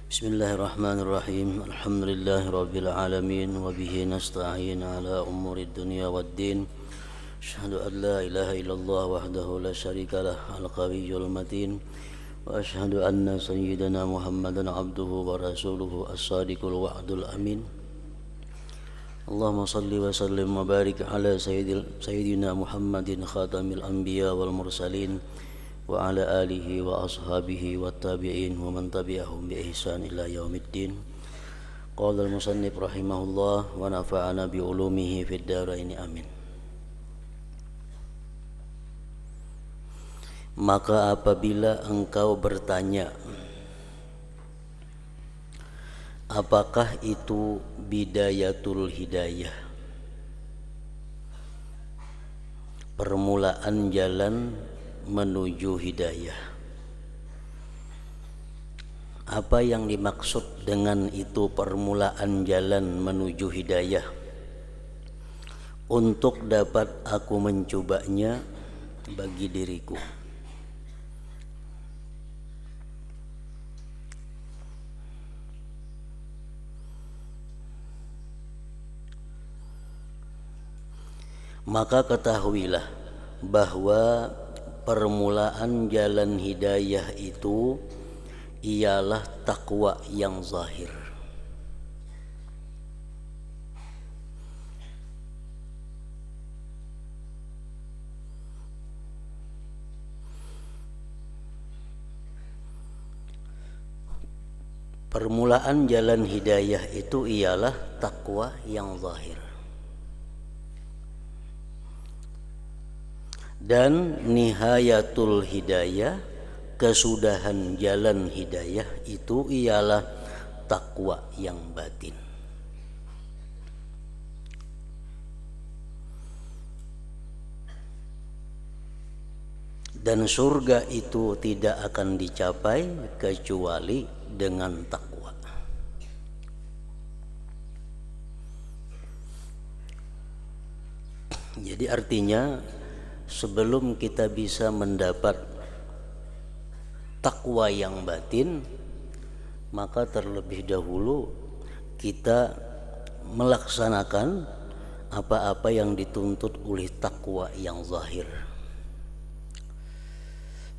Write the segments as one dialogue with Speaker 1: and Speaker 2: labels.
Speaker 1: Bismillahirrahmanirrahim. Alhamdulillahi alamin wa bihi nasta'in ala umuri dunya waddin. Asyhadu an la ilaha illallah wahdahu la syarika lah al-qawiyyul matin wa asyhadu anna sayyidana Muhammadan abduhu wa rasuluhu as-sadiqul wa'dul amin. Allahumma salli wa sallim wa barik ala sayyidina Muhammadin khatamil anbiya wal mursalin wa ala alihi wa ashabihi wa tabi'in wa man tabi'ahum bi ihsan ila yaumiddin. Qala al-musannif rahimahullah wa nafa'ana bi ulumihi fid dharain amin. Maka apabila engkau bertanya, apakah itu bidayatul hidayah, permulaan jalan menuju hidayah? Apa yang dimaksud dengan itu permulaan jalan menuju hidayah? Untuk dapat aku mencobanya bagi diriku. Maka ketahuilah bahwa permulaan jalan hidayah itu ialah takwa yang zahir. Permulaan jalan hidayah itu ialah takwa yang zahir. Dan nihayatul hidayah, kesudahan jalan hidayah itu ialah takwa yang batin. Dan surga itu tidak akan dicapai kecuali dengan takwa. Jadi artinya sebelum kita bisa mendapat takwa yang batin, maka terlebih dahulu kita melaksanakan apa-apa yang dituntut oleh takwa yang zahir.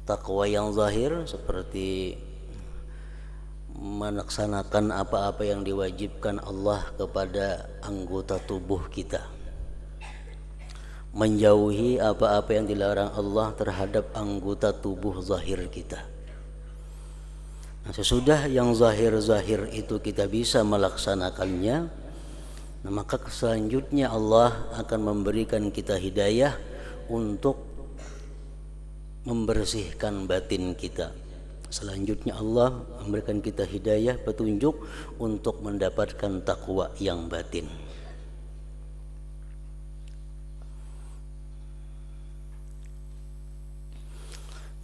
Speaker 1: Takwa yang zahir seperti melaksanakan apa-apa yang diwajibkan Allah kepada anggota tubuh kita, menjauhi apa-apa yang dilarang Allah terhadap anggota tubuh zahir kita. Nah, sesudah yang zahir-zahir itu kita bisa melaksanakannya, nah, maka selanjutnya Allah akan memberikan kita hidayah untuk membersihkan batin kita. Selanjutnya Allah memberikan kita hidayah, petunjuk untuk mendapatkan takwa yang batin.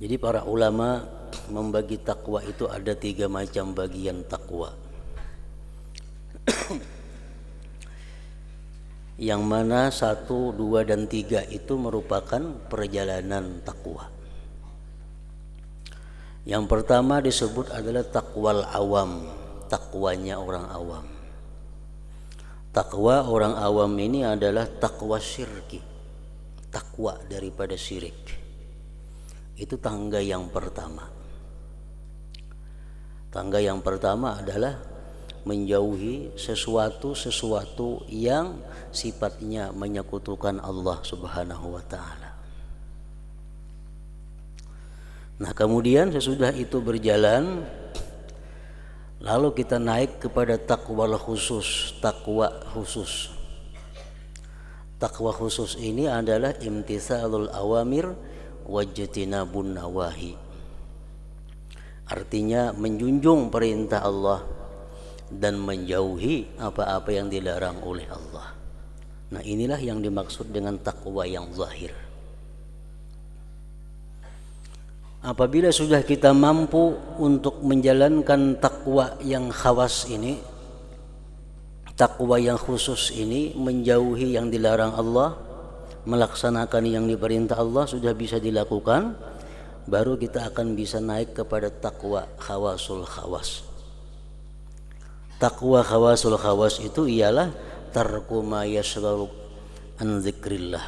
Speaker 1: Jadi para ulama membagi takwa itu ada 3 macam bagian takwa. Yang mana 1, 2, dan 3 itu merupakan perjalanan takwa. Yang pertama disebut adalah takwal awam, takwanya orang awam. Takwa orang awam ini adalah takwa syirki, takwa daripada syirik. Itu tangga yang pertama. Tangga yang pertama adalah menjauhi sesuatu yang sifatnya menyekutukan Allah Subhanahu wa taala. Nah, kemudian sesudah itu berjalan, lalu kita naik kepada takwa khusus. Takwa khusus. Takwa khusus ini adalah imtitsalul awamir wajtinabun nawahi. Artinya menjunjung perintah Allah dan menjauhi apa-apa yang dilarang oleh Allah. Nah, inilah yang dimaksud dengan takwa yang zahir. Apabila sudah kita mampu untuk menjalankan takwa yang khawas ini, takwa yang khusus ini, menjauhi yang dilarang Allah, melaksanakan yang diperintah Allah sudah bisa dilakukan, baru kita akan bisa naik kepada takwa khawasul khawas. Takwa khawasul khawas itu ialah tarku ma yashghalu an dzikrillah,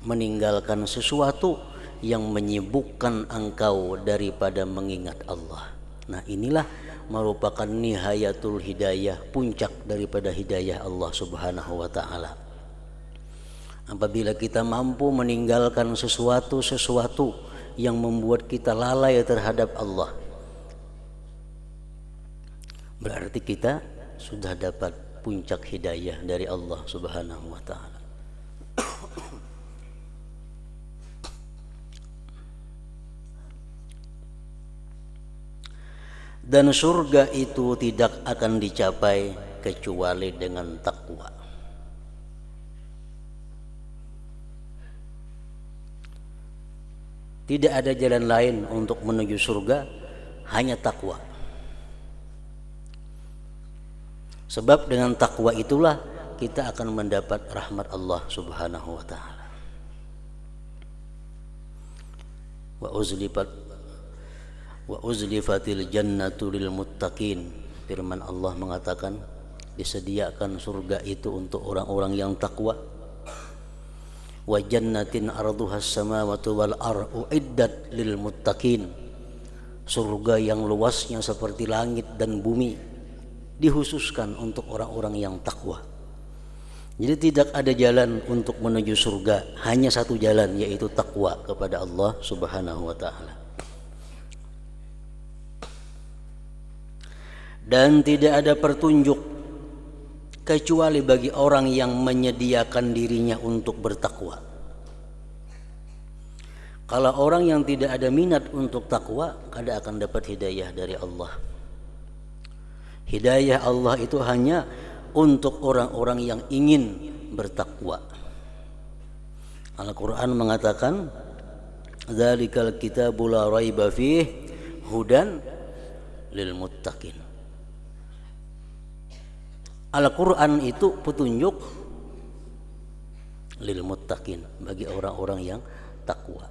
Speaker 1: meninggalkan sesuatu yang menyibukkan engkau daripada mengingat Allah. Nah, inilah merupakan nihayatul hidayah, puncak daripada hidayah Allah Subhanahu wa taala. Apabila kita mampu meninggalkan sesuatu yang membuat kita lalai terhadap Allah, berarti kita sudah dapat puncak hidayah dari Allah Subhanahu wa taala. Dan surga itu tidak akan dicapai kecuali dengan takwa. Tidak ada jalan lain untuk menuju surga, hanya takwa. Sebab dengan takwa itulah kita akan mendapat rahmat Allah Subhanahu wa taala. Wa uzlifatil jannatu lil muttaqin. Firman Allah mengatakan, disediakan surga itu untuk orang-orang yang takwa. Wa jannatin arduhas samawati wal ardu uiddat lil muttaqin. Surga yang luasnya seperti langit dan bumi dikhususkan untuk orang-orang yang takwa. Jadi tidak ada jalan untuk menuju surga, hanya satu jalan, yaitu takwa kepada Allah Subhanahu wa taala. Dan tidak ada petunjuk kecuali bagi orang yang menyediakan dirinya untuk bertakwa. Kalau orang yang tidak ada minat untuk takwa, kada akan dapat hidayah dari Allah. Hidayah Allah itu hanya untuk orang-orang yang ingin bertakwa. Al-Quran mengatakan, "Dzalikal kitabu la raiba fihi hudan lil muttaqin." Al-Quran itu petunjuk lil muttaqin, bagi orang-orang yang takwa.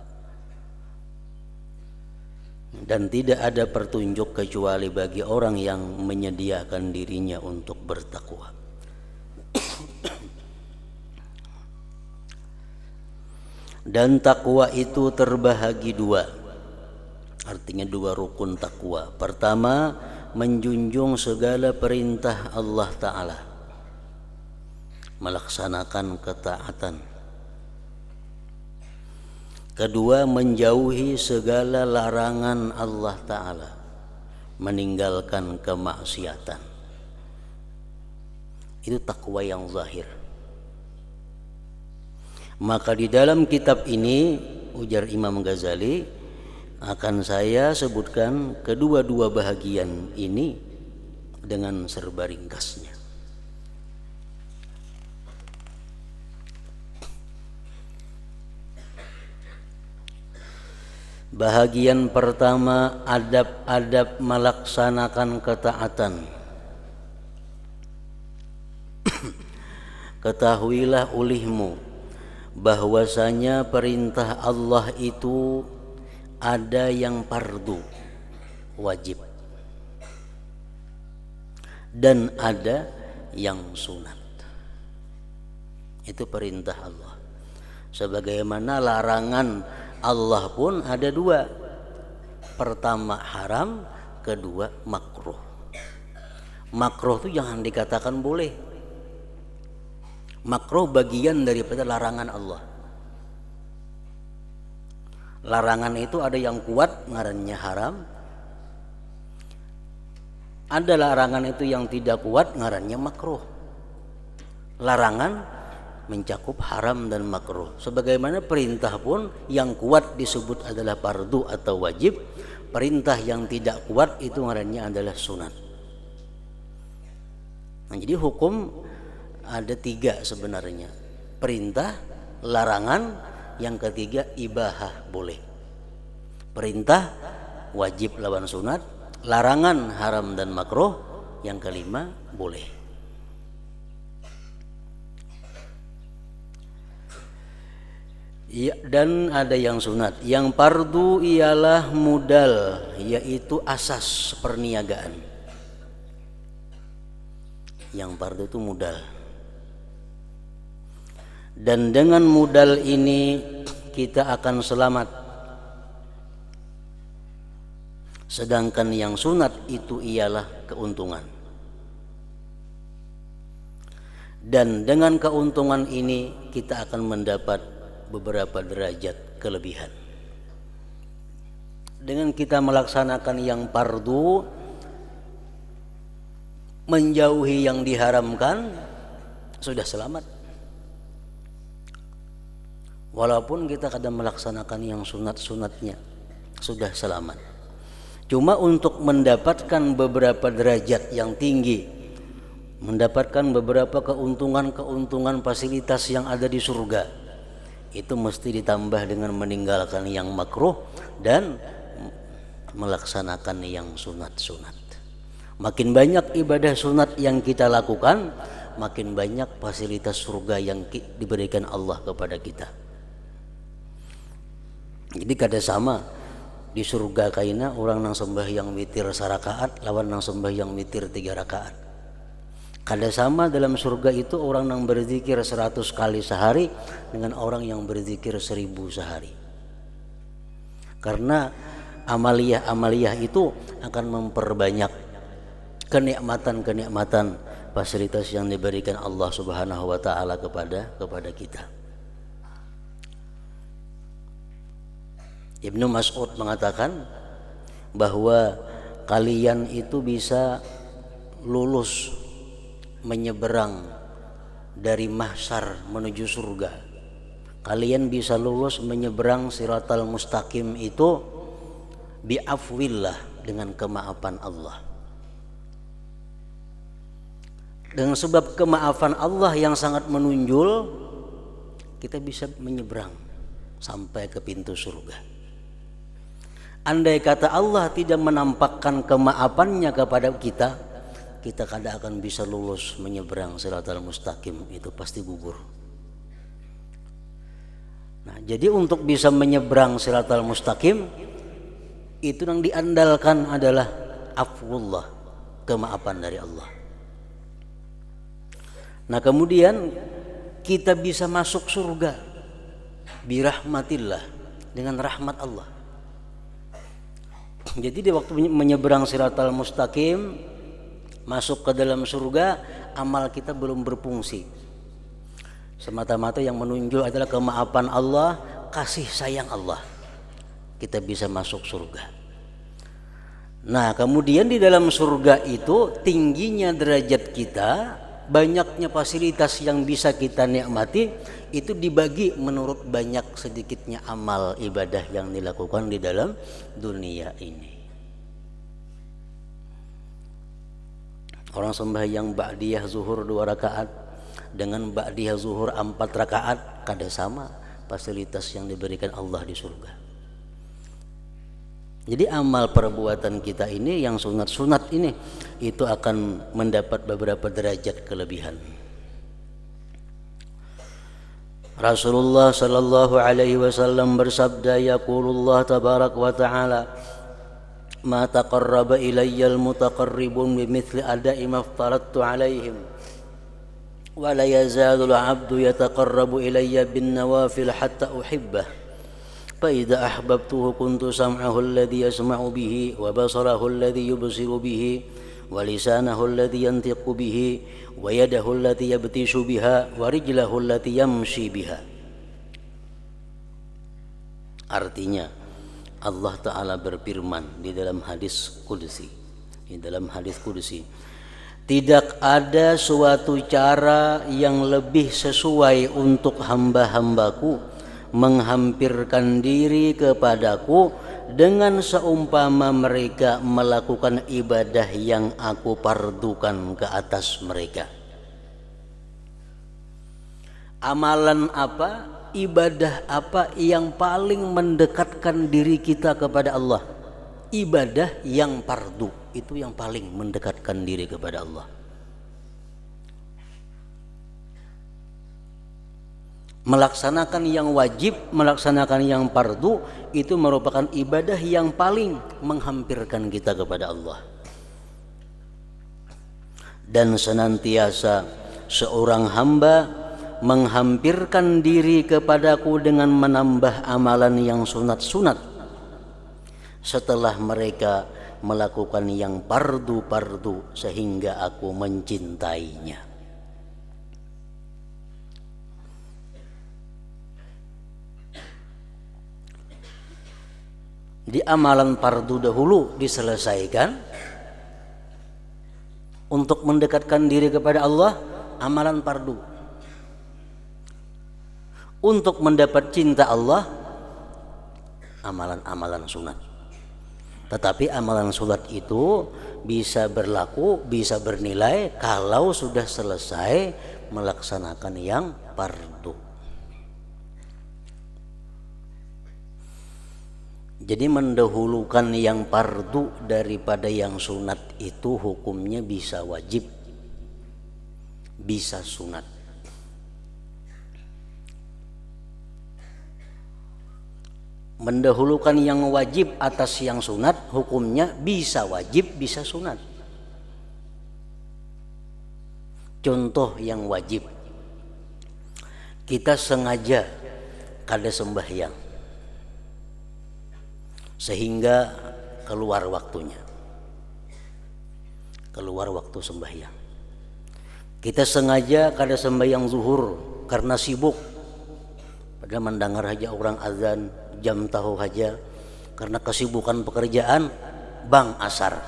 Speaker 1: Dan tidak ada petunjuk kecuali bagi orang yang menyediakan dirinya untuk bertakwa. Dan takwa itu terbahagi dua, artinya dua rukun takwa. Pertama, menjunjung segala perintah Allah Ta'ala, melaksanakan ketaatan. Kedua, menjauhi segala larangan Allah Ta'ala, meninggalkan kemaksiatan. Itu takwa yang zahir. Maka di dalam kitab ini, ujar Imam Ghazali, akan saya sebutkan kedua-dua bahagian ini dengan serba ringkasnya. Bahagian pertama, adab-adab melaksanakan ketaatan. Ketahuilah olehmu bahwasanya perintah Allah itu ada yang fardu, wajib, dan ada yang sunat. Itu perintah Allah. Sebagaimana larangan Allah pun ada dua. Pertama haram, kedua makruh. Makruh itu jangan dikatakan boleh. Makruh bagian daripada larangan Allah. Larangan itu ada yang kuat, ngarannya haram. Ada larangan itu yang tidak kuat, ngarannya makruh. Larangan mencakup haram dan makruh. Sebagaimana perintah pun yang kuat disebut adalah fardu atau wajib. Perintah yang tidak kuat itu ngarannya adalah sunat. Nah, jadi hukum ada tiga sebenarnya. Perintah, larangan, yang ketiga ibahah, boleh. Perintah wajib lawan sunat, larangan haram dan makruh, yang kelima boleh. Ya, dan ada yang sunat. Yang fardu ialah modal, yaitu asas perniagaan. Yang fardu itu modal. Dan dengan modal ini kita akan selamat. Sedangkan yang sunat itu ialah keuntungan. Dan dengan keuntungan ini kita akan mendapat beberapa derajat kelebihan. Dengan kita melaksanakan yang fardu, menjauhi yang diharamkan, sudah selamat. Walaupun kita kadang melaksanakan yang sunat-sunatnya, sudah selamat. Cuma untuk mendapatkan beberapa derajat yang tinggi, mendapatkan beberapa keuntungan fasilitas yang ada di surga, itu mesti ditambah dengan meninggalkan yang makruh dan melaksanakan yang sunat-sunat. Makin banyak ibadah sunat yang kita lakukan, makin banyak fasilitas surga yang diberikan Allah kepada kita. Jadi kada sama di surga kaina orang nang sembahyang witir sarakaat lawan nang sembahyang witir 3 rakaat. Kada sama dalam surga itu orang yang berzikir 100 kali sehari dengan orang yang berzikir 1000 sehari. Karena amaliyah itu akan memperbanyak kenikmatan fasilitas yang diberikan Allah Subhanahu wa taala kepada kita. Ibnu Mas'ud mengatakan bahwa kalian itu bisa lulus menyeberang dari mahsyar menuju surga. Kalian bisa lulus menyeberang Siratal Mustaqim itu bi'afwillah, dengan kemaafan Allah. Dengan sebab kemaafan Allah yang sangat menunjul, kita bisa menyeberang sampai ke pintu surga. Andai kata Allah tidak menampakkan kemaafannya kepada kita, kita kada akan bisa lulus menyeberang Siratal Mustaqim, itu pasti gugur. Nah, jadi untuk bisa menyeberang Siratal Mustaqim itu yang diandalkan adalah afwullah, kemaafan dari Allah. Nah, kemudian kita bisa masuk surga birahmatillah, dengan rahmat Allah. Jadi di waktu menyeberang Siratal Mustaqim, masuk ke dalam surga, amal kita belum berfungsi. Semata-mata yang menunjuk adalah kemaafan Allah, kasih sayang Allah. Kita bisa masuk surga. Nah, kemudian di dalam surga itu tingginya derajat kita, banyaknya fasilitas yang bisa kita nikmati, itu dibagi menurut banyak sedikitnya amal ibadah yang dilakukan di dalam dunia ini. Orang sembahyang ba'diyah zuhur 2 rakaat dengan ba'diyah zuhur 4 rakaat, kada sama fasilitas yang diberikan Allah di surga. Jadi amal perbuatan kita ini yang sunat-sunat ini itu akan mendapat beberapa derajat kelebihan. Rasulullah sallallahu alaihi wasallam bersabda, yaqulullah tabarak wa ta'ala, ma taqarraba ilayyal mutaqarribun bimithli ada'i ma aftaradtu alaihim wa la yazalu al-'abdu yataqarrabu ilayya bin nawafil hatta uhibbah fa idza ahbabtuhu kuntu sam'ahu alladhi yasma'u bihi wa basarahu alladhi yubsiru bihi wa lisanahu alladhi yantiqu bihi wa yadahu allati yabtishu biha wa rijlahu allati yamshi biha. Artinya Allah Ta'ala berfirman di dalam hadis qudsi, tidak ada suatu cara yang lebih sesuai untuk hamba-hambaku menghampirkan diri kepadaku dengan seumpama mereka melakukan ibadah yang aku fardukan ke atas mereka. Amalan apa, ibadah apa yang paling mendekatkan diri kita kepada Allah? Ibadah yang fardu, itu yang paling mendekatkan diri kepada Allah. Melaksanakan yang wajib, melaksanakan yang fardu, itu merupakan ibadah yang paling menghampirkan kita kepada Allah. dan senantiasa seorang hamba menghampirkan diri kepadaku dengan menambah amalan yang sunat-sunat setelah mereka melakukan yang fardu-fardu sehingga aku mencintainya. Di amalan fardu dahulu diselesaikan untuk mendekatkan diri kepada Allah, amalan fardu. Untuk mendapat cinta Allah, amalan-amalan sunat. Tetapi amalan sunat itu bisa berlaku, bisa bernilai kalau sudah selesai melaksanakan yang fardu. Jadi mendahulukan yang fardu daripada yang sunat itu hukumnya bisa wajib, bisa sunat. Mendahulukan yang wajib atas yang sunat hukumnya bisa wajib, bisa sunat. Contoh yang wajib, kita sengaja kada sembahyang sehingga keluar waktunya, keluar waktu sembahyang. Kita sengaja kada sembahyang zuhur karena sibuk, padahal mendengar aja orang azan, jam tahu aja, karena kesibukan pekerjaan bang asar.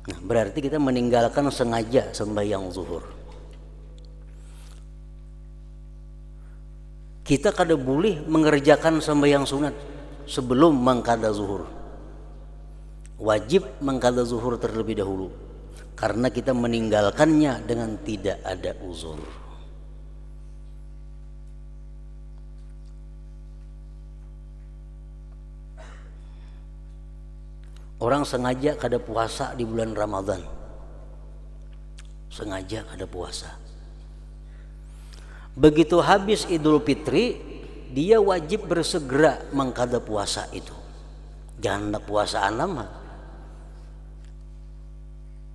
Speaker 1: Nah, berarti kita meninggalkan sengaja sembahyang zuhur. Kita kada boleh mengerjakan sembahyang sunat sebelum mengqada zuhur. Wajib mengqada zuhur terlebih dahulu karena kita meninggalkannya dengan tidak ada uzur. Orang sengaja kada puasa di bulan Ramadan, sengaja kada puasa. Begitu habis Idul Fitri, dia wajib bersegera mengqada puasa itu. Jangan hendak puasaan lama.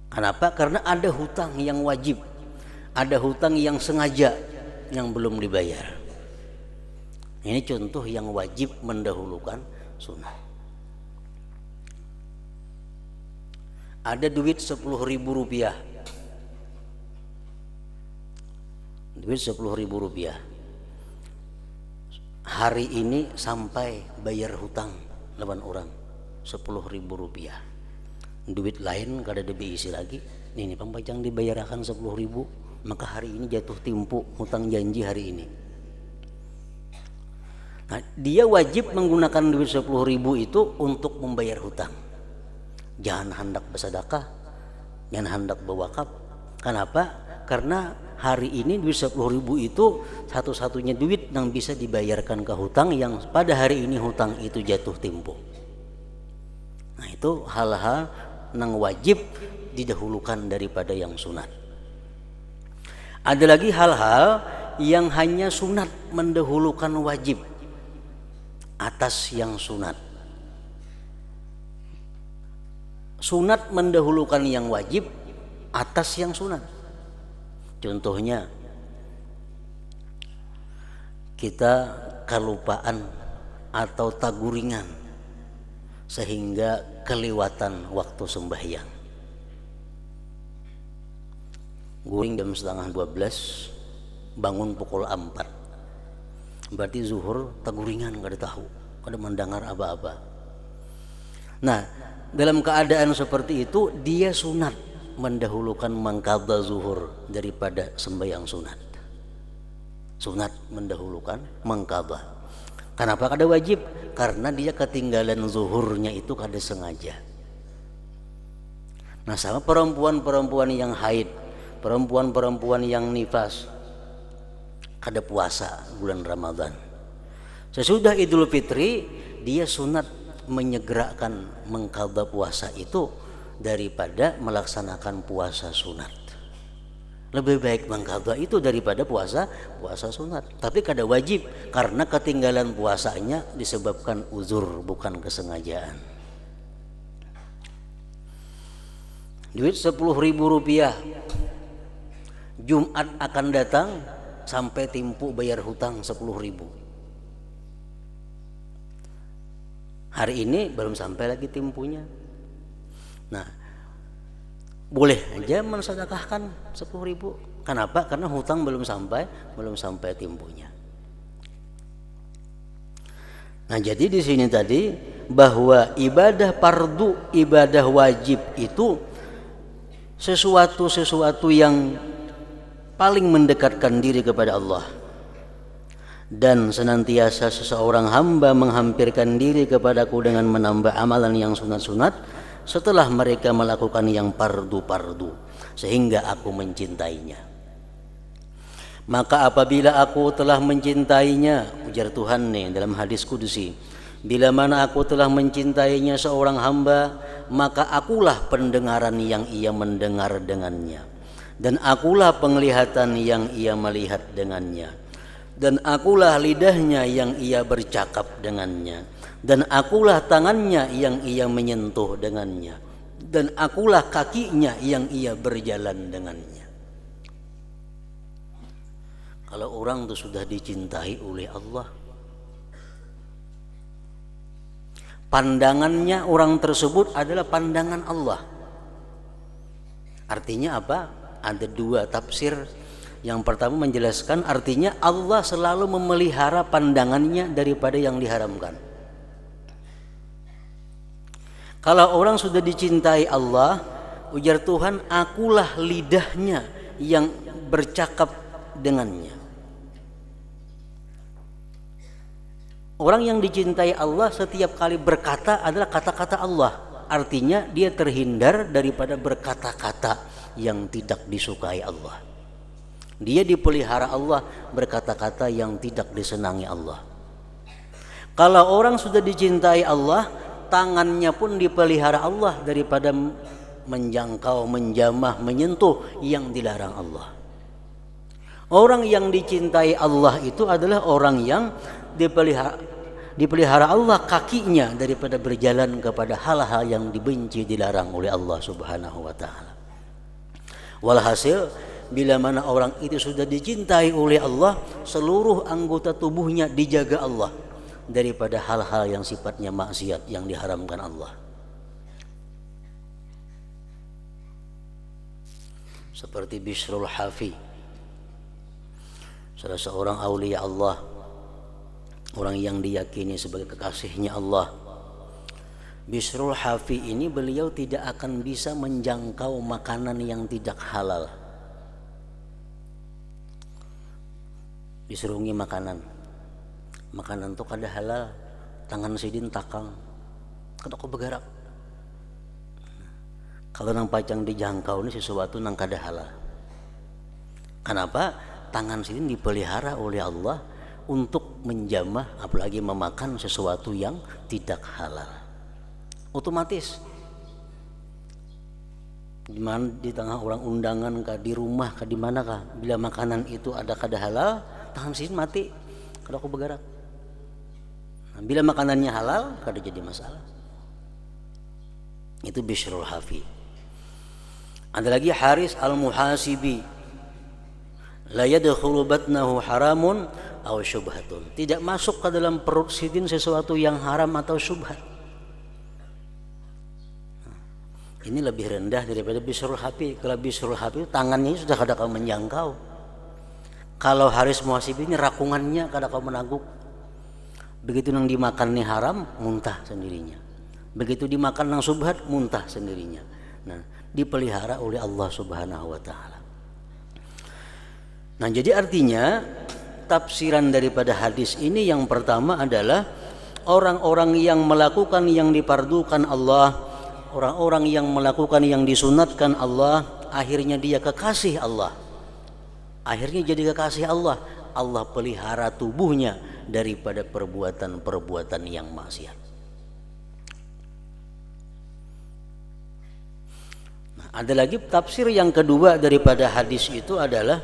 Speaker 1: Kenapa? Karena ada hutang yang wajib, ada hutang yang sengaja yang belum dibayar. Ini contoh yang wajib mendahulukan sunnah. Ada duit 10.000 rupiah, duit 10.000 rupiah. Hari ini sampai bayar hutang lawan orang 10.000 rupiah. Duit lain kada ada diisi lagi. Ini pembacang dibayarkan 10.000, maka hari ini jatuh tempo hutang janji hari ini. Nah, dia wajib menggunakan duit 10.000 itu untuk membayar hutang. Jangan hendak bersedekah, jangan hendak berwakaf. Kenapa? Karena hari ini duit 10.000 itu satu-satunya duit yang bisa dibayarkan ke hutang yang pada hari ini hutang itu jatuh tempo. Nah, itu hal-hal yang wajib didahulukan daripada yang sunat. Ada lagi hal-hal yang hanya sunat mendahulukan wajib atas yang sunat. Sunat mendahulukan yang wajib atas yang sunat. Contohnya, kita kelupaan atau taguringan sehingga kelewatan waktu sembahyang. Guring jam setengah 12, bangun pukul 4. Berarti zuhur taguringan, kada tahu, kada mendengar apa-apa. Nah, dalam keadaan seperti itu dia sunat mendahulukan mengqadha zuhur daripada sembahyang sunat. Sunat mendahulukan mengqadha. Kenapa kada wajib? Karena dia ketinggalan zuhurnya itu kada sengaja. Nah, sama perempuan-perempuan yang haid, perempuan-perempuan yang nifas, kada puasa bulan Ramadan. Sesudah Idul Fitri dia sunat menyegerakan mengqadha puasa itu daripada melaksanakan puasa sunat. Lebih baik mengqadha itu daripada puasa sunat. Tapi kada wajib karena ketinggalan puasanya disebabkan uzur, bukan kesengajaan. duit 10.000 rupiah, Jumat akan datang sampai timpu bayar hutang 10.000. Hari ini belum sampai lagi timpunya. Nah, boleh aja mensedekahkan 10.000. Kenapa? Karena hutang belum sampai timpunya. Nah, jadi di sini tadi bahwa ibadah fardu, ibadah wajib itu sesuatu yang paling mendekatkan diri kepada Allah. Dan senantiasa seseorang hamba menghampirkan diri kepadaku dengan menambah amalan yang sunat-sunat setelah mereka melakukan yang fardu-fardu, sehingga aku mencintainya. Maka apabila aku telah mencintainya, ujar Tuhan nih dalam hadis kudusi, bila mana aku telah mencintainya seorang hamba, maka akulah pendengaran yang ia mendengar dengannya, dan akulah penglihatan yang ia melihat dengannya, dan akulah lidahnya yang ia bercakap dengannya, dan akulah tangannya yang ia menyentuh dengannya, dan akulah kakinya yang ia berjalan dengannya. Kalau orang itu sudah dicintai oleh Allah, pandangannya orang tersebut adalah pandangan Allah. Artinya apa? Ada dua tafsir. Yang pertama menjelaskan artinya Allah selalu memelihara pandangannya daripada yang diharamkan. Kalau orang sudah dicintai Allah, ujar Tuhan, akulah lidahnya yang bercakap dengannya. Orang yang dicintai Allah setiap kali berkata adalah kata-kata Allah. Artinya dia terhindar daripada berkata-kata yang tidak disukai Allah. Dia dipelihara Allah berkata-kata yang tidak disenangi Allah. Kalau orang sudah dicintai Allah, tangannya pun dipelihara Allah daripada menjangkau, menjamah, menyentuh yang dilarang Allah. Orang yang dicintai Allah itu adalah orang yang dipelihara Allah kakinya daripada berjalan kepada hal-hal yang dibenci, dilarang oleh Allah Subhanahu wa taala. Walhasil bila mana orang itu sudah dicintai oleh Allah, seluruh anggota tubuhnya dijaga Allah daripada hal-hal yang sifatnya maksiat yang diharamkan Allah. Seperti Bishrul Hafi, salah seorang aulia Allah, orang yang diyakini sebagai kekasihnya Allah. Bishrul Hafi ini beliau tidak akan bisa menjangkau makanan yang tidak halal. Diserungi makanan tuh kada halal, tangan sidin takang, kada ko begarak. Kalau nang pacang dijangkau ini sesuatu nang kada halal. Kenapa? Tangan sidin dipelihara oleh Allah untuk menjamah, apalagi memakan sesuatu yang tidak halal. Otomatis di tengah orang undangan kah, di rumah kah, di mana kah, bila makanan itu ada kada halal, tangan sidin mati, kada ko begarak. Nah, bila makanannya halal, kada jadi masalah. Itu Bishrul Hafi. Ada lagi Haris Al-Muhasibi, la yadkhulu batnahu haramun aw syubhatun. Tidak masuk ke dalam perut sidin sesuatu yang haram atau syubhat. Ini lebih rendah daripada Bishrul Hafi. Kalau Bishrul Hafi tangannya sudah kada kau menjangkau. Kalau Haris Muhasibi ini rakungannya kada kau menaguk. Begitu nang dimakan nih haram, muntah sendirinya. Begitu dimakan nang syubhat, muntah sendirinya. Nah, dipelihara oleh Allah Subhanahu wa taala. Nah, jadi artinya tafsiran daripada hadis ini yang pertama adalah orang-orang yang melakukan yang dipardukan Allah, orang-orang yang melakukan yang disunatkan Allah, akhirnya dia kekasih Allah. Akhirnya jadi kekasih Allah. Allah pelihara tubuhnya daripada perbuatan-perbuatan yang maksiat. Nah, ada lagi tafsir yang kedua daripada hadis itu adalah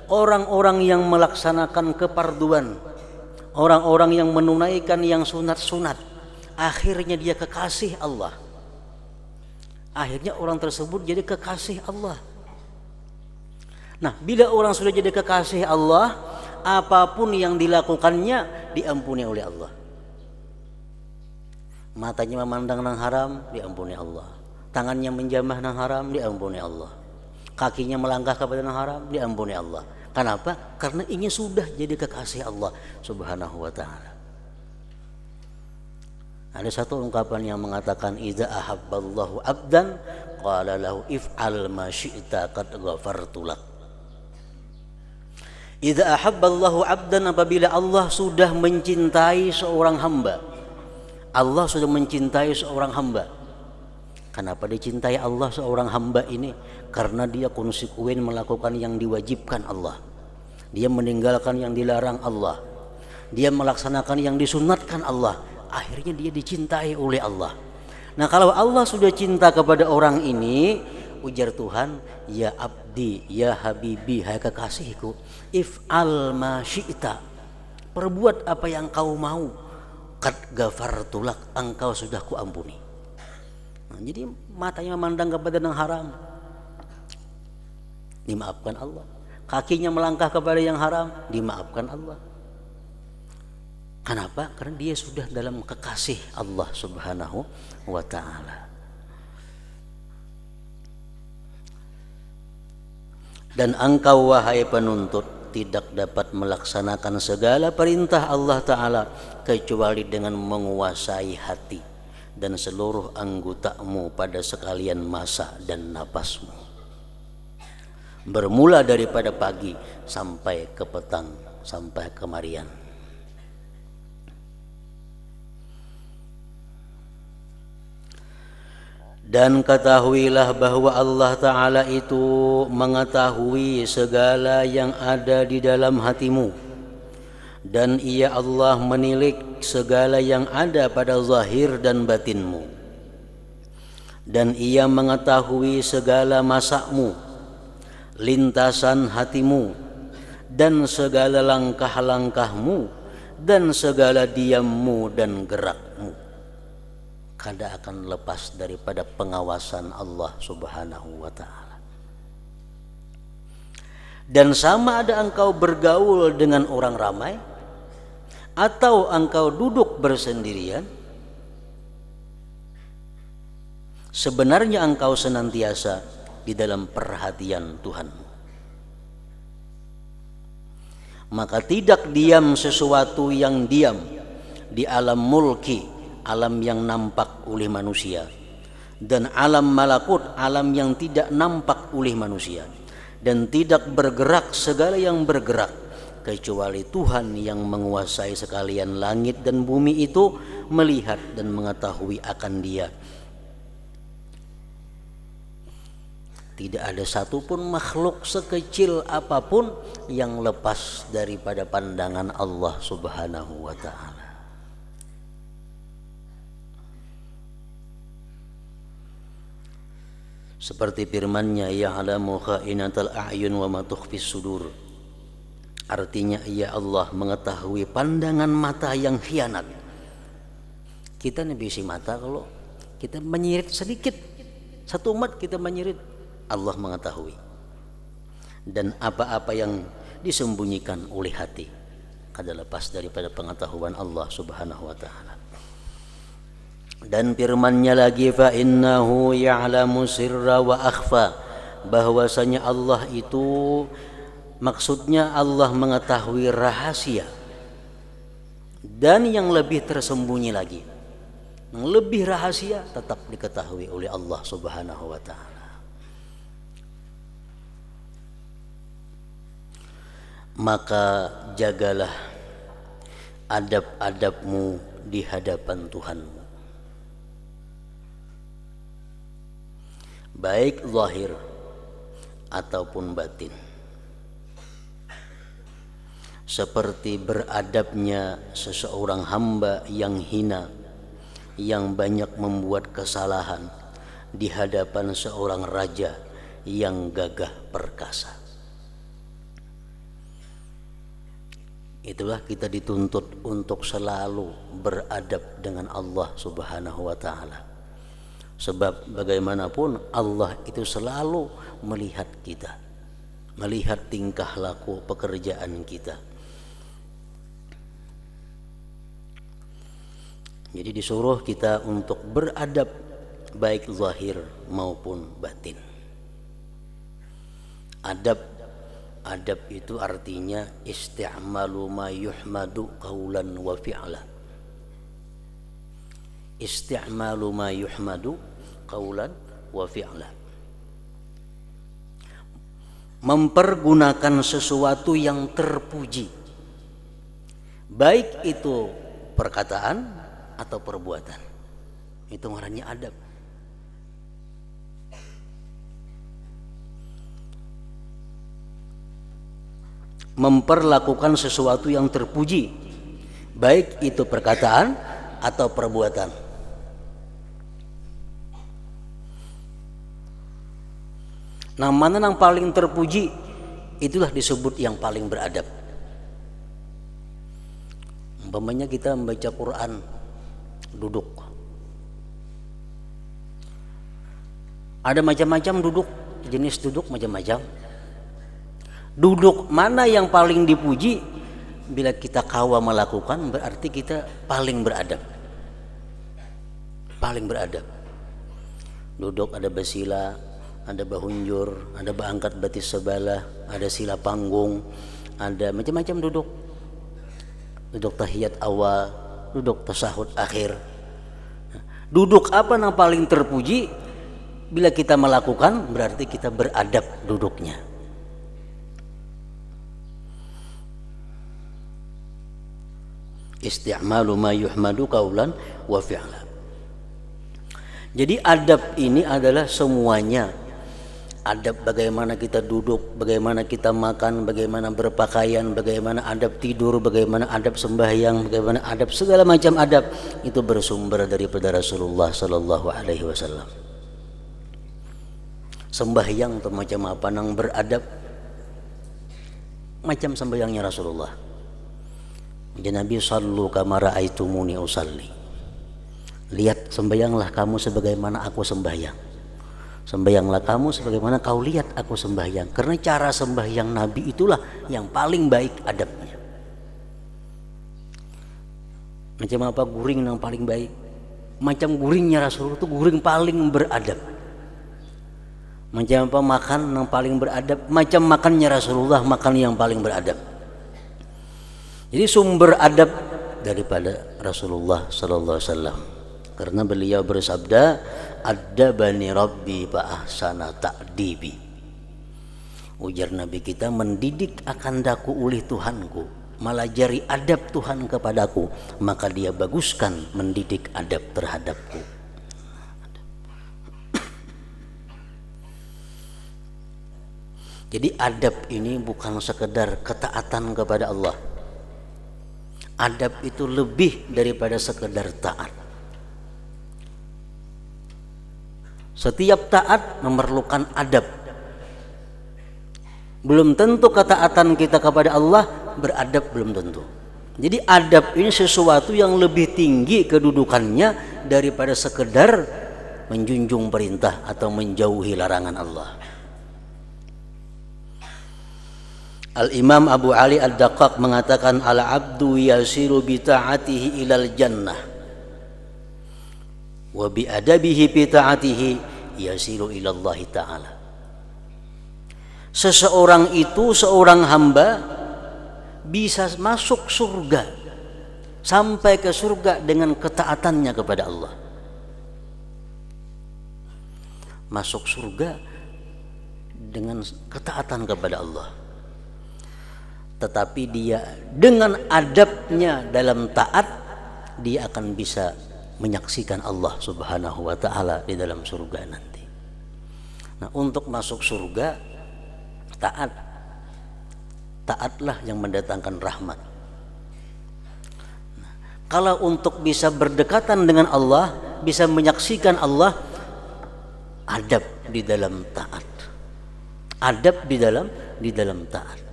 Speaker 1: orang-orang yang melaksanakan keparduan, orang-orang yang menunaikan yang sunat-sunat, akhirnya dia kekasih Allah. Akhirnya orang tersebut jadi kekasih Allah. Nah, bila orang sudah jadi kekasih Allah, apapun yang dilakukannya diampuni oleh Allah. Matanya memandang nang haram, diampuni Allah. Tangannya menjamah nang haram, diampuni Allah. Kakinya melangkah kepada nang haram, diampuni Allah. Kenapa? Karena ini sudah jadi kekasih Allah Subhanahu wa ta'ala. Ada satu ungkapan yang mengatakan idza ahabballahu abdan qala lahu if'al ma syi'ta qad ghafartu lak. Idza ahabballahu abdan, apabila Allah sudah mencintai seorang hamba. Allah sudah mencintai seorang hamba. Kenapa dicintai Allah seorang hamba ini? Karena dia konsekuen melakukan yang diwajibkan Allah. Dia meninggalkan yang dilarang Allah. Dia melaksanakan yang disunatkan Allah. Akhirnya dia dicintai oleh Allah. Nah, kalau Allah sudah cinta kepada orang ini, ujar Tuhan, ya abdi, ya habibi, hai kekasihku, if'al ma syi'ta, perbuat apa yang kau mau, qad ghafartu lak, engkau sudah kuampuni. Nah, jadi matanya memandang kepada yang haram, dimaafkan Allah. Kakinya melangkah kepada yang haram, dimaafkan Allah. Kenapa? Karena dia sudah dalam kekasih Allah Subhanahu wa ta'ala. Dan engkau wahai penuntut tidak dapat melaksanakan segala perintah Allah Ta'ala kecuali dengan menguasai hati dan seluruh anggotamu pada sekalian masa dan napasmu, bermula daripada pagi sampai ke petang, sampai kemarian. Dan ketahuilah bahwa Allah Ta'ala itu mengetahui segala yang ada di dalam hatimu, dan Ia Allah menilik segala yang ada pada zahir dan batinmu, dan Ia mengetahui segala masakmu, lintasan hatimu, dan segala langkah-langkahmu, dan segala diammu dan gerakmu. Kada akan lepas daripada pengawasan Allah Subhanahu wa ta'ala. Dan sama ada engkau bergaul dengan orang ramai atau engkau duduk bersendirian, sebenarnya engkau senantiasa di dalam perhatian Tuhanmu. Maka tidak diam sesuatu yang diam di alam mulki, alam yang nampak oleh manusia, dan alam malakut, alam yang tidak nampak oleh manusia, dan tidak bergerak segala yang bergerak kecuali Tuhan yang menguasai sekalian langit dan bumi itu melihat dan mengetahui akan Dia. Tidak ada satupun makhluk sekecil apapun yang lepas daripada pandangan Allah Subhanahu wa ta'ala. Seperti firman-Nya, ya'lamu kha'inatal a'yun wa ma tukhfis sudur. Artinya, ya Allah mengetahui pandangan mata yang khianat. Kita nih bisi mata kalau kita menyirit sedikit, satu umat kita menyirit, Allah mengetahui. Dan apa-apa yang disembunyikan oleh hati kada lepas daripada pengetahuan Allah Subhanahu wa ta'ala. Dan firman-Nya lagi, fa innahu ya'lamu sirra wa akhfa, bahwasanya Allah itu maksudnya Allah mengetahui rahasia dan yang lebih tersembunyi lagi. Yang lebih rahasia tetap diketahui oleh Allah Subhanahu wa ta'ala. Maka jagalah adab-adabmu di hadapan Tuhanmu, baik zahir ataupun batin, seperti beradabnya seseorang hamba yang hina, yang banyak membuat kesalahan di hadapan seorang raja yang gagah perkasa. Itulah kita dituntut untuk selalu beradab dengan Allah Subhanahu wa ta'ala. Sebab bagaimanapun Allah itu selalu melihat kita, melihat tingkah laku pekerjaan kita. Jadi disuruh kita untuk beradab baik zahir maupun batin. Adab itu artinya isti'malu ma yuhmadu qaulan wa fi'la. Isti'malu ma yuhmadu qaulan wa fi'la. Mempergunakan sesuatu yang terpuji, baik itu perkataan atau perbuatan. Itu ngarannya adab. Memperlakukan sesuatu yang terpuji, baik itu perkataan atau perbuatan. Nah, mana yang paling terpuji, itulah disebut yang paling beradab. Umpamanya kita membaca Quran, duduk. Ada macam-macam duduk, jenis duduk macam-macam. Duduk mana yang paling dipuji? Bila kita kawa melakukan, berarti kita paling beradab. Paling beradab. Duduk ada basila, ada bahunjur, ada baangkat batis sebalah, ada sila panggung, ada macam-macam duduk. Duduk tahiyat awal, duduk tasahud akhir. Duduk apa yang paling terpuji? Bila kita melakukan, berarti kita beradab duduknya. Isti'malu ma yuhmadu qaulan wa fi'la. Jadi adab ini adalah semuanya. Adab bagaimana kita duduk, bagaimana kita makan, bagaimana berpakaian, bagaimana adab tidur, bagaimana adab sembahyang, bagaimana adab segala macam adab itu bersumber daripada Rasulullah sallallahu alaihi wasallam. Sembahyang itu macam apa nang beradab? Macam sembahyangnya Rasulullah. Nabi sallu kama ra'aitumuni usalli. Lihat sembahyanglah kamu sebagaimana aku sembahyang. Sembahyanglah kamu sebagaimana kau lihat aku sembahyang. Karena cara sembahyang Nabi itulah yang paling baik adabnya. Macam apa guring yang paling baik? Macam guringnya Rasulullah itu guring paling beradab. Macam apa makan yang paling beradab? Macam makannya Rasulullah makan yang paling beradab. Jadi sumber adab daripada Rasulullah sallallahu alaihi wasallam. Karena beliau bersabda, "Adabani Rabbi fa ahsana ta'dibi." Ujar Nabi kita, mendidik akan daku oleh Tuhanku, melajari adab Tuhan kepadaku, maka dia baguskan mendidik adab terhadapku. Jadi adab ini bukan sekedar ketaatan kepada Allah. Adab itu lebih daripada sekedar taat. Setiap taat memerlukan adab. Belum tentu ketaatan kita kepada Allah beradab, belum tentu. Jadi adab ini sesuatu yang lebih tinggi kedudukannya daripada sekedar menjunjung perintah atau menjauhi larangan Allah. Al-Imam Abu Ali Ad-Daqqaq mengatakan, al-abdu yasiru bi ta'atihi ilal jannah wa bi adabihi bi ta'atihi yasiru ilallahi ta'ala. Seseorang itu, seorang hamba bisa masuk surga, sampai ke surga dengan ketaatannya kepada Allah. Masuk surga dengan ketaatan kepada Allah. Tetapi dia dengan adabnya dalam taat, dia akan bisa menyaksikan Allah subhanahu wa ta'ala di dalam surga nanti. Nah, untuk masuk surga, taatlah yang mendatangkan rahmat. Nah, kalau untuk bisa berdekatan dengan Allah, bisa menyaksikan Allah, adab di dalam taat. Adab di dalam taat.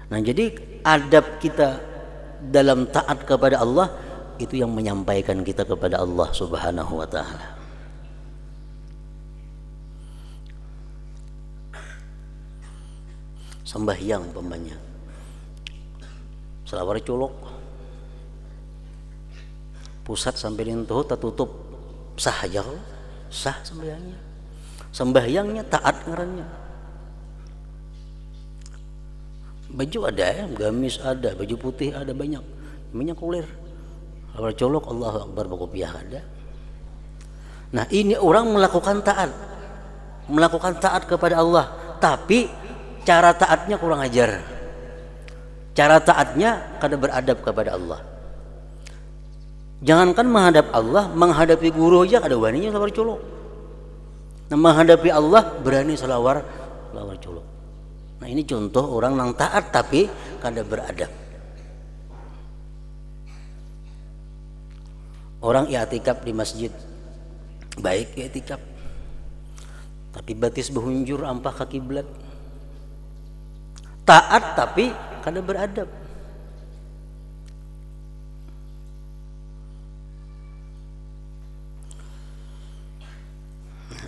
Speaker 1: Nah, jadi adab kita dalam taat kepada Allah itu yang menyampaikan kita kepada Allah subhanahu wa ta'ala. sembahyang umpamanya selawar culuk pusat sampai dintuh tertutup sah aja kok sah sembahyangnya taat ngarannya. Baju ada ya, gamis ada, baju putih ada, banyak kulir selawar culuk Allahu Akbar berkopiah ada. Nah ini orang melakukan taat kepada Allah, tapi cara taatnya kurang ajar. Cara taatnya kada beradab kepada Allah. Jangankan menghadap Allah, menghadapi guru aja kada waninya selawar culuk. Nah menghadapi Allah berani selawar culuk. Nah ini contoh orang yang taat tapi kada beradab. Orang i'tikaf di masjid baik i'tikaf, tapi batis behunjur ampah ke kiblat. Taat tapi kada beradab.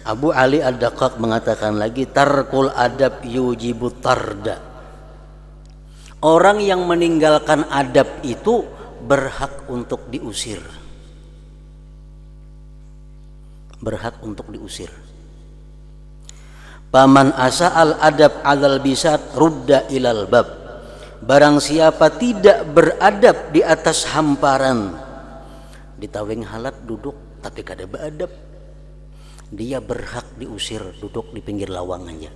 Speaker 1: Abu Ali Ad-Daqqaq mengatakan lagi, tarkul adab yujibut tarda. Orang yang meninggalkan adab itu berhak untuk diusir. Berhak untuk diusir. Paman asa'al adab alal bisat rudda ilal bab. Barang siapa tidak beradab di atas hamparan, di taweng halat duduk tapi kada beradab, dia berhak diusir, duduk di pinggir lawang aja.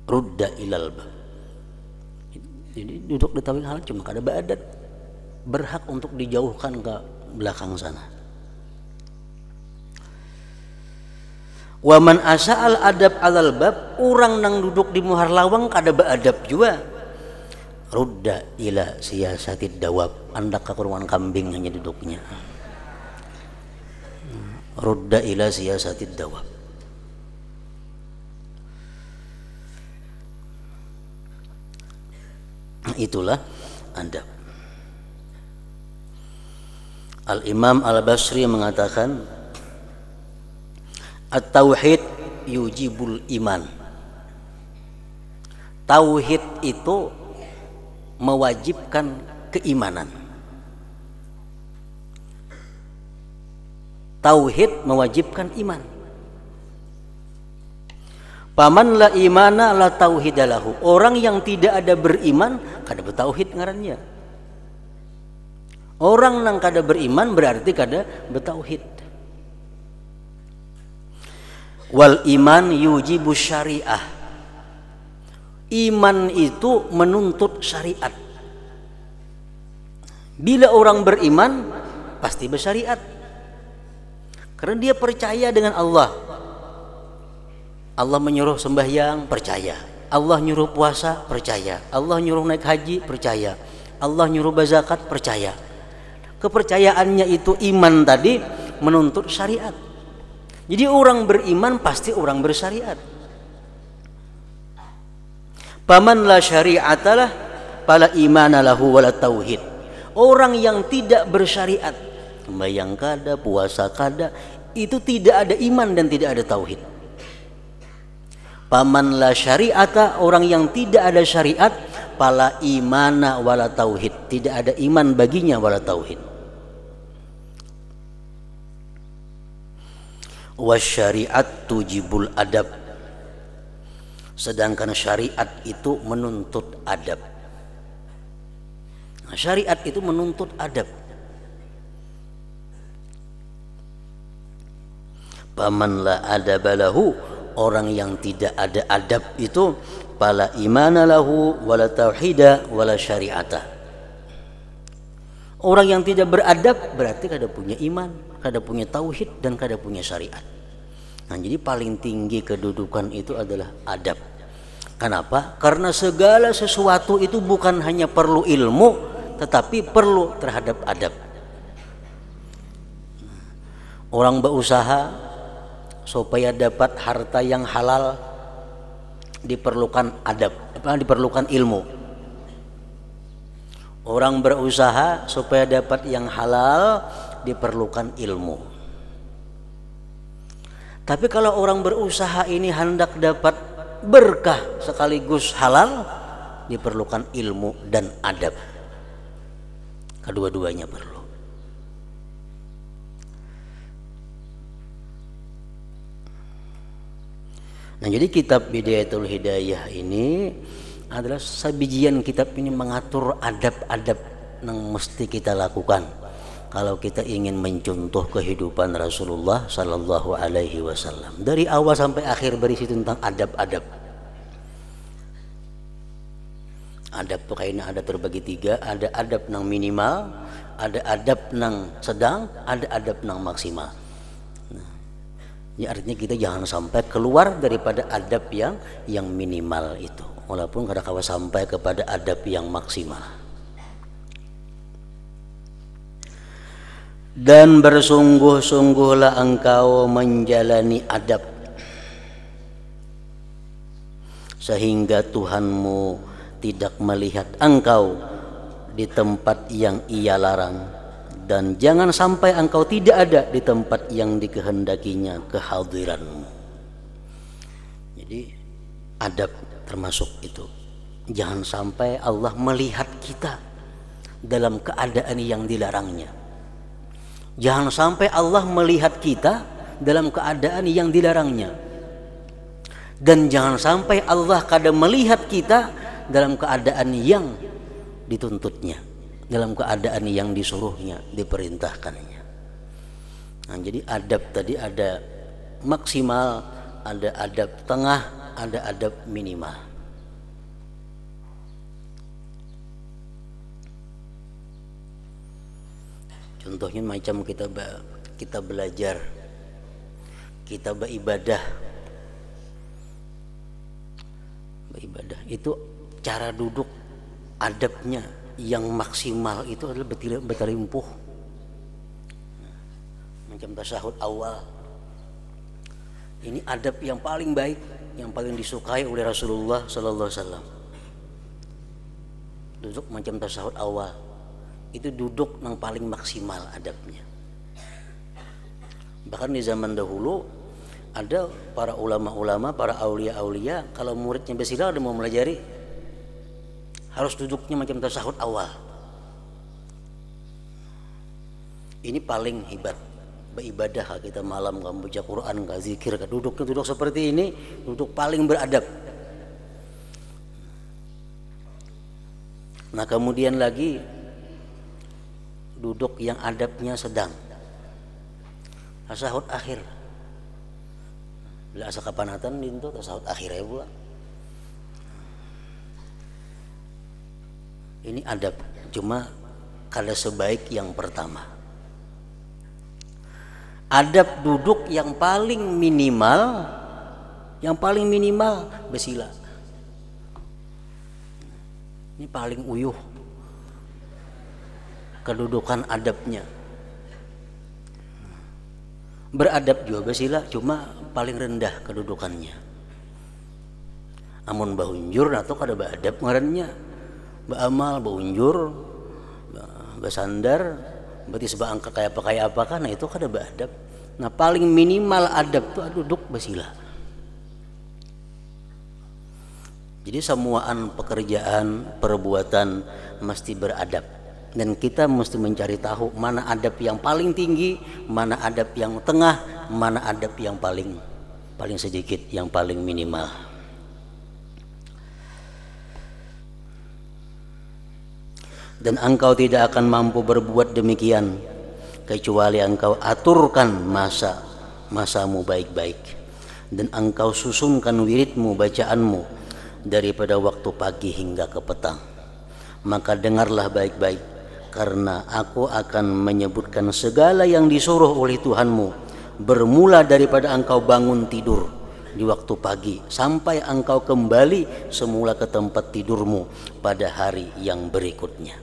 Speaker 1: Rudda ilal bab. Jadi duduk di taweng halat cuma kada beradab, berhak untuk dijauhkan ke belakang sana. Wa man asa'al adab alal bab, orang nang duduk di muhar lawang kada beadab juga. Rudda ila siyasatid dawab, andak ke kurungan kambing hanya duduknya. Rudda ila siyasatid dawab. Itulah adab. Al-Imam Al-Basri mengatakan, at-tauhid yujibul iman. Tauhid itu mewajibkan keimanan. Tauhid mewajibkan iman. Paman la imana la tauhidalahu. Orang yang tidak ada beriman kada bertauhid ngarannya. Orang nang kada beriman berarti kada bertauhid. Wal iman yujibu syariah. Iman itu menuntut syariat. Bila orang beriman pasti bersyariat. Karena dia percaya dengan Allah. Allah menyuruh sembahyang, percaya. Allah nyuruh puasa, percaya. Allah nyuruh naik haji, percaya. Allah nyuruh berzakat, percaya. Kepercayaannya itu iman tadi menuntut syariat. Jadi orang beriman pasti orang bersyariat. Paman la syari'atalah fala imana lahu wala tauhid. Orang yang tidak bersyariat, sembahyang kada, puasa kada, itu tidak ada iman dan tidak ada tauhid. Paman la syari'ata, orang yang tidak ada syariat, fala imana wala tauhid, tidak ada iman baginya wala tauhid. Wasyariat tujibul adab. Sedangkan syariat itu menuntut adab. Nah, syariat itu menuntut adab. Paman la adabalahu, orang yang tidak ada adab itu fala imana lahu wala tauhida wala syariata. Orang yang tidak beradab berarti kada punya iman, kada punya tauhid dan kada punya syariat. Nah, jadi paling tinggi kedudukan itu adalah adab. Kenapa? Karena segala sesuatu itu bukan hanya perlu ilmu, tetapi perlu terhadap adab. Orang berusaha supaya dapat harta yang halal diperlukan adab, diperlukan ilmu. Orang berusaha supaya dapat yang halal diperlukan ilmu. Tapi kalau orang berusaha ini hendak dapat berkah sekaligus halal, diperlukan ilmu dan adab. Kedua-duanya perlu. Nah, jadi kitab Bidayatul Hidayah ini adalah sabijian kitab ini mengatur adab-adab yang mesti kita lakukan kalau kita ingin mencontoh kehidupan Rasulullah Sallallahu Alaihi Wasallam. Dari awal sampai akhir berisi tentang adab-adab. Adab tuh kayaknya ada terbagi tiga. Ada adab yang minimal, ada adab yang sedang, ada adab yang maksimal. Ini artinya kita jangan sampai keluar daripada adab yang minimal itu, walaupun kadang-kadang sampai kepada adab yang maksimal. Dan bersungguh-sungguhlah engkau menjalani adab sehingga Tuhanmu tidak melihat engkau di tempat yang Ia larang, dan jangan sampai engkau tidak ada di tempat yang dikehendakinya kehadiranmu. Jadi adab termasuk itu. Jangan sampai Allah melihat kita dalam keadaan yang dilarangnya. Jangan sampai Allah melihat kita dalam keadaan yang dilarangnya. Dan jangan sampai Allah kadang melihat kita dalam keadaan yang dituntutnya, dalam keadaan yang disuruhnya, diperintahkannya. Nah, jadi adab tadi ada maksimal, ada adab tengah, ada adab minimal. Contohnya macam kita belajar, kita beribadah itu cara duduk adabnya yang maksimal itu adalah bertarimpuh, macam tasyahud awal. Ini adab yang paling baik, yang paling disukai oleh Rasulullah Sallallahu Alaihi Wasallam. Duduk macam tasyahud awal itu duduk yang paling maksimal adabnya. Bahkan di zaman dahulu ada para ulama-ulama, para aulia-aulia, kalau muridnya bersilah ada mau melajari, harus duduknya macam tasyahud awal. Ini paling hebat. Beribadah kita malam, kamu baca Quran, kamu zikir, duduk seperti ini, duduk paling beradab. Nah, kemudian lagi duduk yang adabnya sedang, tasyahud akhir. Bila asa kapanatan dintu tasyahud akhir ya pula. Ini adab, cuma kada sebaik yang pertama. Adab duduk yang paling minimal bersila. Ini paling uyuh kedudukan adabnya. Beradab juga bersila, cuma paling rendah kedudukannya. Amun bahunjur atau kada beadab ngarannya. Baamal, baunjur, basandar, berarti sebab angka kayak apa kan, nah itu kada beadab. Nah, paling minimal adab itu duduk bersila. Jadi semuaan pekerjaan, perbuatan mesti beradab, dan kita mesti mencari tahu mana adab yang paling tinggi, mana adab yang tengah, mana adab yang paling sedikit, yang paling minimal. Dan engkau tidak akan mampu berbuat demikian kecuali engkau aturkan masamu baik-baik, dan engkau susunkan wiridmu, bacaanmu daripada waktu pagi hingga ke petang. Maka dengarlah baik-baik, karena aku akan menyebutkan segala yang disuruh oleh Tuhanmu, bermula daripada engkau bangun tidur di waktu pagi sampai engkau kembali semula ke tempat tidurmu pada hari yang berikutnya.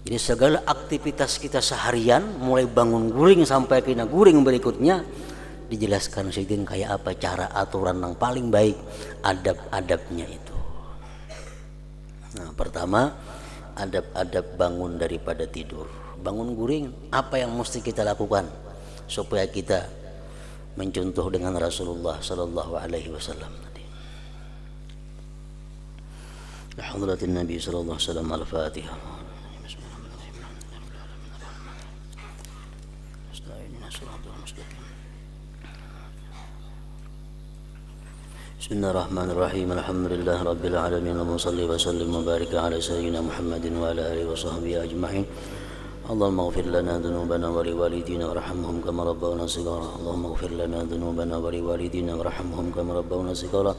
Speaker 1: Jadi segala aktivitas kita seharian, mulai bangun guring sampai kena guring berikutnya, dijelaskan Sayyidin kayak apa cara aturan yang paling baik, adab-adabnya itu. Nah, pertama adab-adab bangun daripada tidur. Bangun guring, apa yang mesti kita lakukan supaya kita mencontoh dengan Rasulullah sallallahu alaihi wasallam tadi. Hadratin Nabi sallallahu alaihi wasallam. Al-Fatihah. Bismillahirrahmanirrahim. Alhamdulillah rabbil alamin. Allahumma shalli wa sallim wa barik ala sayyidina Muhammadin wa ala alihi wa sahbihi ajma'in. Allahumma ighfir lana dhunubana wa liwalidina warhamhum kama rabbawna shighara. Allahumma ighfir lana dhunubana wa liwalidina warhamhum kama rabbawna shighara.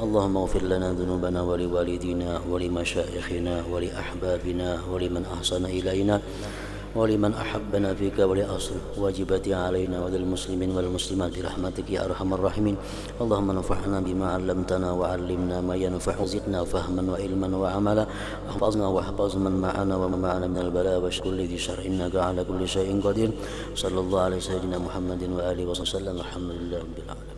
Speaker 1: Allahumma ighfir lana dhunubana wa liwalidina wa limashayikhina wa li ahbabina wa liman ahsana ilaina ولمن أحبنا فيك ولأصل واجبات علينا وللمسلمين والمسلمات برحمتك يا أرحم الراحمين. اللهم انفعنا بما علمتنا وعلمنا ما ينفع وزدنا فهما وعلما وعملا. احفظنا واحفظ من معنا ومن معنا من البلاء وكل ذي شر إنك على كل شيء قدير. صلى الله على سيدنا محمد وآله وسلم. الحمد لله رب العالمين.